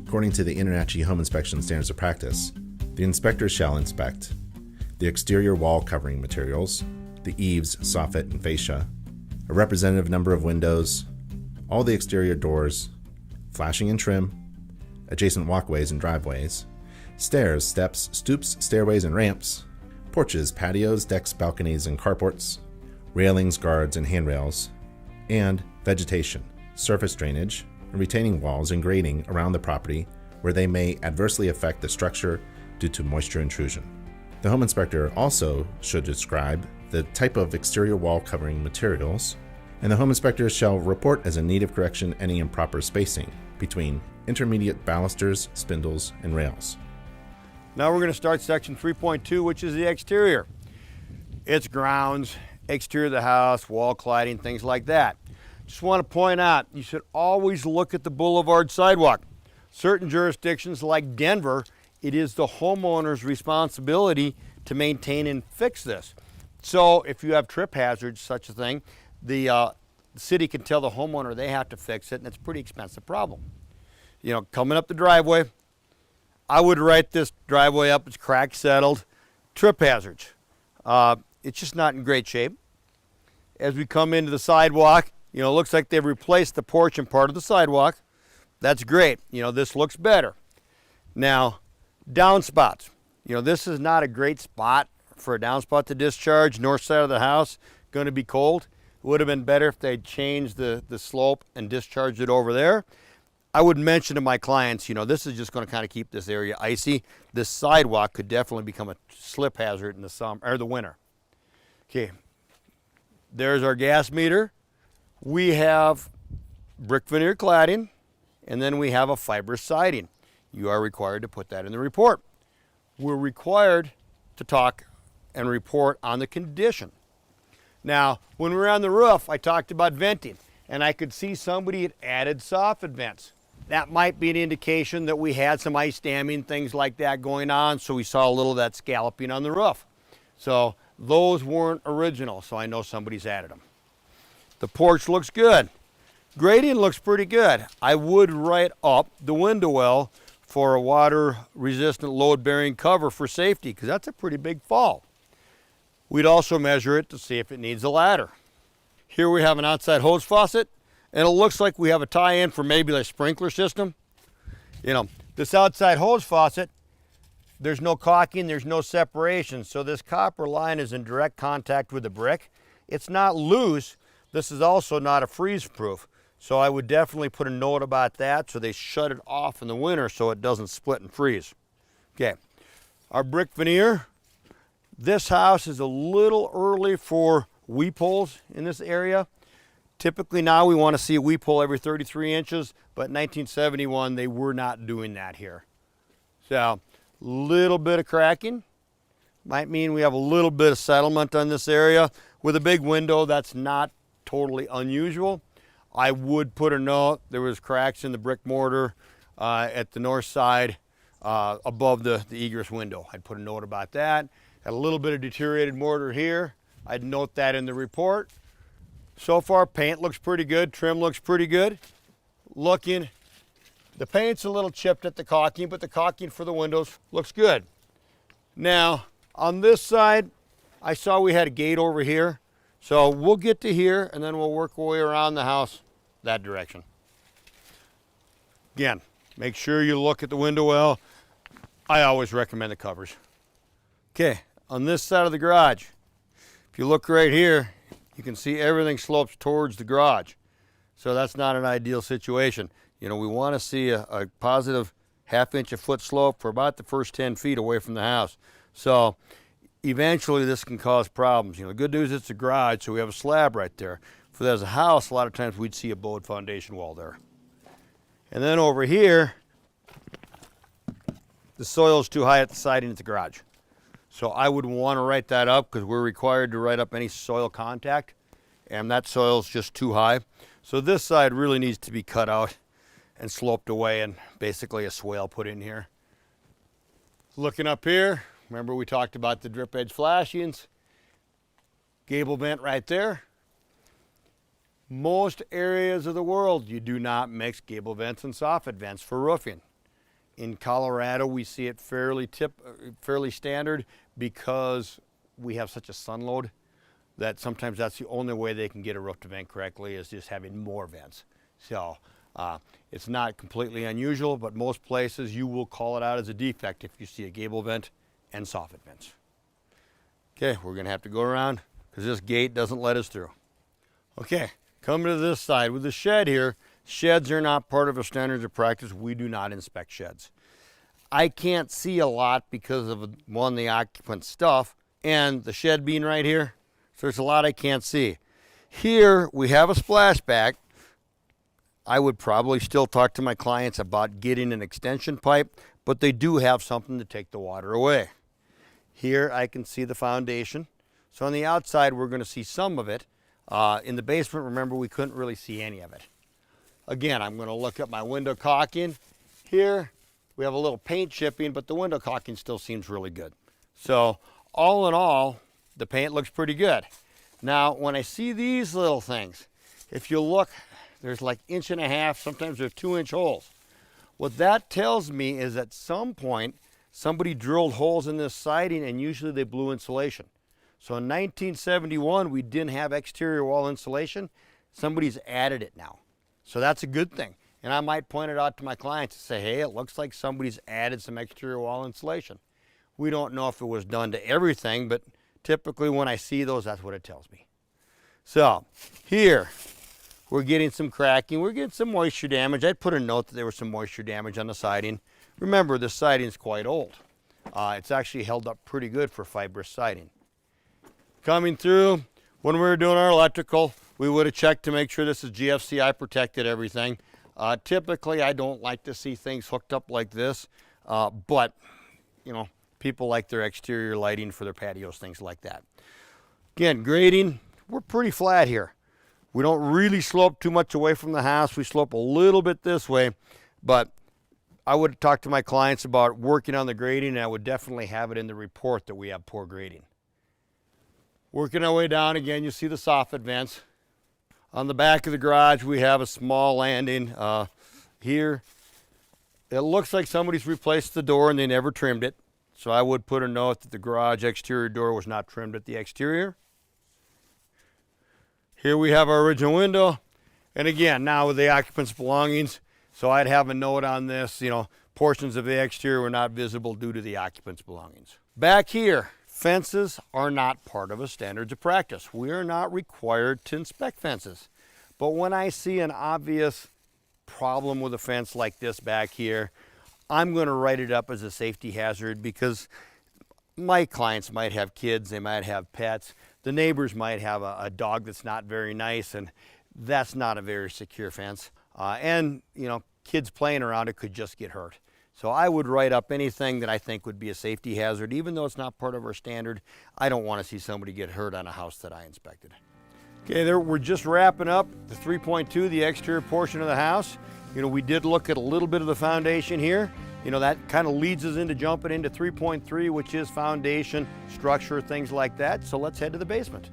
According to the InterNACHI Home Inspection Standards of Practice, the inspector shall inspect the exterior wall covering materials, the eaves, soffit, and fascia, a representative number of windows, all the exterior doors, flashing and trim, adjacent walkways and driveways, stairs, steps, stoops, stairways, and ramps, porches, patios, decks, balconies, and carports, railings, guards, and handrails, and vegetation, surface drainage, and retaining walls and grading around the property where they may adversely affect the structure due to moisture intrusion. The home inspector also should describe the type of exterior wall covering materials, and the home inspector shall report as a need of correction any improper spacing between intermediate balusters, spindles, and rails. Now we're going to start section 3.2, which is the exterior. It's grounds, exterior of the house, wall cladding, things like that. Just want to point out, you should always look at the boulevard sidewalk. Certain jurisdictions like Denver, it is the homeowner's responsibility to maintain and fix this. So if you have trip hazards, such a thing, the city can tell the homeowner they have to fix it, and it's a pretty expensive problem. You know, coming up the driveway, I would write this driveway up, it's crack settled, trip hazards. It's just not in great shape. As we come into the sidewalk, you know, it looks like they've replaced the porch and part of the sidewalk. That's great. You know, this looks better. Now, downspouts. You know, this is not a great spot for a downspout to discharge. North side of the house, going to be cold. It would have been better if they'd changed the slope and discharged it over there. I would mention to my clients, you know, this is just going to kind of keep this area icy. This sidewalk could definitely become a slip hazard in the summer or the winter. Okay, there's our gas meter. We have brick veneer cladding, and then we have a fibrous siding. You are required to put that in the report. We're required to talk and report on the condition. Now, when we were on the roof, I talked about venting, and I could see somebody had added soffit vents. That might be an indication that we had some ice damming, things like that going on, so we saw a little of that scalloping on the roof. So those weren't original, so I know somebody's added them. The porch looks good. Grading looks pretty good. I would write up the window well for a water-resistant load-bearing cover for safety, because that's a pretty big fall. We'd also measure it to see if it needs a ladder. Here we have an outside hose faucet, and it looks like we have a tie-in for maybe a sprinkler system. You know, this outside hose faucet, there's no caulking, there's no separation, so this copper line is in direct contact with the brick. It's not loose. This is also not a freeze-proof, so I would definitely put a note about that so they shut it off in the winter so it doesn't split and freeze. Okay, our brick veneer. This house is a little early for weep holes in this area. Typically now we want to see a weep hole every 33 inches, but in 1971 they were not doing that here. So, little bit of cracking. Might mean we have a little bit of settlement on this area. With a big window, that's not totally unusual. I would put a note, there was cracks in the brick mortar at the north side above the egress window. I'd put a note about that. Had a little bit of deteriorated mortar here. I'd note that in the report. So far, paint looks pretty good, trim looks pretty good. The paint's a little chipped at the caulking, but the caulking for the windows looks good. Now, on this side, I saw we had a gate over here. So we'll get to here, and then we'll work our way around the house that direction. Again, make sure you look at the window well. I always recommend the covers. Okay, on this side of the garage, if you look right here, you can see everything slopes towards the garage. So that's not an ideal situation. You know, we want to see a positive half-inch a foot slope for about the first 10 feet away from the house. So eventually this can cause problems. You know, the good news is it's a garage, so we have a slab right there. If there's a house, a lot of times we'd see a bowed foundation wall there. And then over here, the soil's too high at the siding at the garage. So I would want to write that up because we're required to write up any soil contact, and that soil's just too high. So this side really needs to be cut out and sloped away and basically a swale put in here. Looking up here, remember we talked about the drip edge flashings. Gable vent right there. Most areas of the world, you do not mix gable vents and soffit vents for roofing. In Colorado, we see it fairly standard because we have such a sun load that sometimes that's the only way they can get a roof to vent correctly is just having more vents. So it's not completely unusual, but most places you will call it out as a defect if you see a gable vent and soffit vents. Okay, we're gonna have to go around because this gate doesn't let us through. Okay, coming to this side with the shed here. Sheds are not part of our standards of practice. We do not inspect sheds. I can't see a lot because of, one, the occupant stuff and the shed being right here. So there's a lot I can't see. Here we have a splashback. I would probably still talk to my clients about getting an extension pipe, but they do have something to take the water away. Here I can see the foundation. So on the outside we're going to see some of it. In the basement, remember, we couldn't really see any of it. Again, I'm going to look at my window caulking. Here, we have a little paint chipping, but the window caulking still seems really good. So, all in all, the paint looks pretty good. Now, when I see these little things, if you look, there's like 1.5 inches, sometimes there's 2-inch holes. What that tells me is at some point, somebody drilled holes in this siding, and usually they blew insulation. So in 1971, we didn't have exterior wall insulation. Somebody's added it now. So that's a good thing. And I might point it out to my clients and say, hey, it looks like somebody's added some exterior wall insulation. We don't know if it was done to everything, but typically when I see those, that's what it tells me. So here, we're getting some cracking. We're getting some moisture damage. I'd put a note that there was some moisture damage on the siding. Remember, the siding's quite old. It's actually held up pretty good for fibrous siding. Coming through, when we were doing our electrical, we would have checked to make sure this is GFCI protected, everything. Typically, I don't like to see things hooked up like this, but, you know, people like their exterior lighting for their patios, things like that. Again, grading, we're pretty flat here. We don't really slope too much away from the house. We slope a little bit this way, but I would talk to my clients about working on the grading, and I would definitely have it in the report that we have poor grading. Working our way down again, you see the soffit vents. On the back of the garage, we have a small landing here. It looks like somebody's replaced the door and they never trimmed it. So I would put a note that the garage exterior door was not trimmed at the exterior. Here we have our original window. And again, now with the occupant's belongings, so I'd have a note on this, you know, portions of the exterior were not visible due to the occupant's belongings. Back here, fences are not part of a standards of practice. We are not required to inspect fences. But when I see an obvious problem with a fence like this back here, I'm going to write it up as a safety hazard because my clients might have kids, they might have pets, the neighbors might have a dog that's not very nice, and that's not a very secure fence. And, you know, kids playing around it could just get hurt. So I would write up anything that I think would be a safety hazard. Even though it's not part of our standard, I don't want to see somebody get hurt on a house that I inspected. Okay, there, we're just wrapping up the 3.2, the exterior portion of the house. You know, we did look at a little bit of the foundation here. You know, that kind of leads us into jumping into 3.3, which is foundation, structure, things like that. So let's head to the basement.